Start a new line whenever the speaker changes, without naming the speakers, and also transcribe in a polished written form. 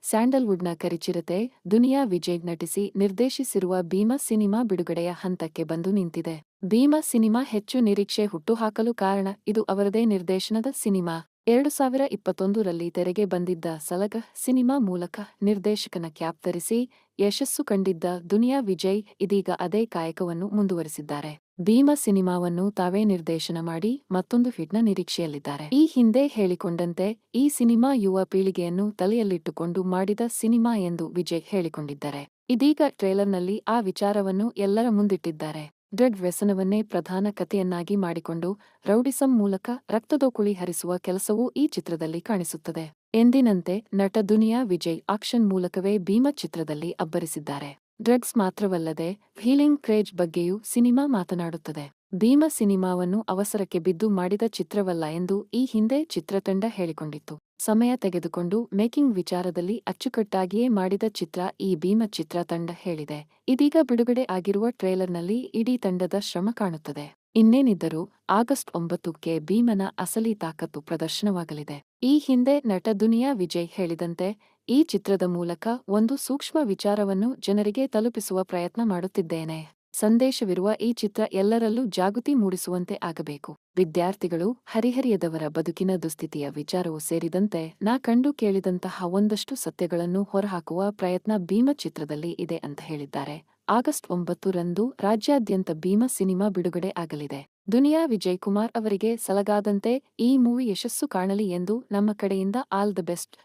ಸ್ಯಾಂಡಲ್ವುಡ್ನ ಕರಿಚಿರತೆ Duniya Vijay ನಟಿಸಿ ನಿರ್ದೇಶಿಸಿರುವ Bhima cinema ಬಿಡುಗಡೆಯ ಹಂತಕ್ಕೆ ಬಂದು ನಿಂತಿದೆ. ಭೀಮ ಸಿನಿಮಾ ಹೆಚ್ಚು ನಿರೀಕ್ಷೆ ಹುಟ್ಟುಹಾಕಲು ಕಾರಣ ಇದು ಅವರದೇ ನಿರ್ದೇಶನದ ಸಿನಿಮಾ. 2021ರಲ್ಲಿ ತೆರೆಗೆ ಬಂದಿದ್ದ ಸಲಗ ಸಿನಿಮಾ ಮೂಲಕ ನಿರ್ದೇಶಕನ ಕ್ಯಾಪ್ ಧರಿಸಿ ಯಶಸ್ಸು ಕಂಡಿದ್ದ ದುನಿಯಾ ವಿಜಯ್ ಇದೀಗ ಅದೇ ಕಾಯಕವನ್ನು ಮುಂದುವರಿಸಿದ್ದಾರೆ. ಭೀಮ ಸಿನಿಮಾವನ್ನು ತಾವೇ ನಿರ್ದೇಶನ ಮಾಡಿ ಮತ್ತೊಂದು ಹಿಟ್ನ ನಿರೀಕ್ಷೆಯಲ್ಲಿದ್ದಾರೆ. ಈ ಹಿಂದೆ ಹೇಳಿಕೊಂಡಂತೆ ಈ ಸಿನಿಮಾ ಯುವ ಪೀಳಿಗೆಯನ್ನು ತಲೆಯಲ್ಲಿಟ್ಟುಕೊಂಡು ಮಾಡಿದ ಸಿನಿಮಾ ಎಂದು ವಿಜಯ್ ಹೇಳಿಕೊಂಡಿದ್ದಾರೆ. ಇದೀಗ ಟ್ರೇಲರ್ನಲ್ಲಿ ಆ ವಿಚಾರವನ್ನು ಎಲ್ಲರ ಮುಂದಿಟ್ಟಿದ್ದಾರೆ. ಡ್ರಗ್ ವ್ಯಸನವನ್ನೇ ಪ್ರಧಾನ ಕಥೆಯನ್ನಾಗಿ ಮಾಡಿಕೊಂಡು ರೌಡಿಸಂ ಮೂಲಕ ರಕ್ತದೋಕುಳಿ ಹರಿಸುವ ಕೆಲಸವೂ ಈ ಚಿತ್ರದಲ್ಲಿ ಕಾಣಿಸುತ್ತದೆ. ಎಂದಿನಂತೆ ನಟ ದುನಿಯಾ ವಿಜಯ್ ಆಕ್ಷನ್ ಮೂಲಕವೇ ಭೀಮ ಚಿತ್ರದಲ್ಲಿ ಅಬ್ಬರಿಸಿದ್ದಾರೆ. ಡ್ರಗ್ಸ್ ಮಾತ್ರವಲ್ಲದೆ ಹೀಲಿಂಗ್ ಕ್ರೇಜ್ ಬಗ್ಗೆಯೂ ಸಿನಿಮಾ ಮಾತನಾಡುತ್ತದೆ. ಭೀಮ ಸಿನಿಮಾವನ್ನು ಅವಸರಕ್ಕೆ ಬಿದ್ದು ಮಾಡಿದ ಚಿತ್ರವಲ್ಲ ಎಂದು ಈ ಹಿಂದೆ ಚಿತ್ರತಂಡ ಹೇಳಿಕೊಂಡಿತ್ತು. ಸಮಯ ತೆಗೆದುಕೊಂಡು ಮೇಕಿಂಗ್ ವಿಚಾರದಲ್ಲಿ ಅಚ್ಚುಕಟ್ಟಾಗಿಯೇ ಮಾಡಿದ ಚಿತ್ರ ಈ ಭೀಮ ಚಿತ್ರತಂಡ ಹೇಳಿದೆ. ಇದೀಗ ಬಿಡುಗಡೆ ಆಗಿರುವ ಟ್ರೇಲರ್ನಲ್ಲಿ ಇಡೀ ತಂಡದ ಶ್ರಮ ಕಾಣುತ್ತದೆ. ಇನ್ನೇನಿದ್ದರೂ ಆಗಸ್ಟ್ 9ಕ್ಕೆ ಭೀಮನ ಅಸಲಿ ತಾಕತ್ತು ಪ್ರದರ್ಶನವಾಗಲಿದೆ. ಈ ಹಿಂದೆ ನಟ ದುನಿಯಾ ವಿಜಯ್ ಹೇಳಿದಂತೆ ಈ ಚಿತ್ರದ ಮೂಲಕ ಒಂದು ಸೂಕ್ಷ್ಮ ವಿಚಾರವನ್ನು ಜನರಿಗೆ ತಲುಪಿಸುವ ಪ್ರಯತ್ನ ಮಾಡುತ್ತಿದ್ದೇನೆ. ಸಂದೇಶವಿರುವ ಈ ಚಿತ್ರ ಎಲ್ಲರಲ್ಲೂ ಜಾಗೃತಿ ಮೂಡಿಸುವಂತೆ ಆಗಬೇಕು. ವಿದ್ಯಾರ್ಥಿಗಳು, ಹರಿಹರಿಯದವರ ಬದುಕಿನ ದುಸ್ಥಿತಿಯ ವಿಚಾರವೂ ಸೇರಿದಂತೆ ನಾ ಕಂಡು ಕೇಳಿದಂತಹ ಒಂದಷ್ಟು ಸತ್ಯಗಳನ್ನು ಹೊರಹಾಕುವ ಪ್ರಯತ್ನ ಭೀಮ ಚಿತ್ರದಲ್ಲಿ ಇದೆ ಅಂತ ಹೇಳಿದ್ದಾರೆ. ಆಗಸ್ಟ್ 9ರಂದು ರಾಜ್ಯಾದ್ಯಂತ ಭೀಮ ಸಿನಿಮಾ ಬಿಡುಗಡೆ ಆಗಲಿದೆ. ದುನಿಯಾ ವಿಜಯ್ ಕುಮಾರ್ ಅವರಿಗೆ ಸಲಗಾದಂತೆ ಈ ಮೂವಿ ಯಶಸ್ಸು ಕಾಣಲಿ ಎಂದು ನಮ್ಮ ಕಡೆಯಿಂದ ಆಲ್ ದ ಬೆಸ್ಟ್.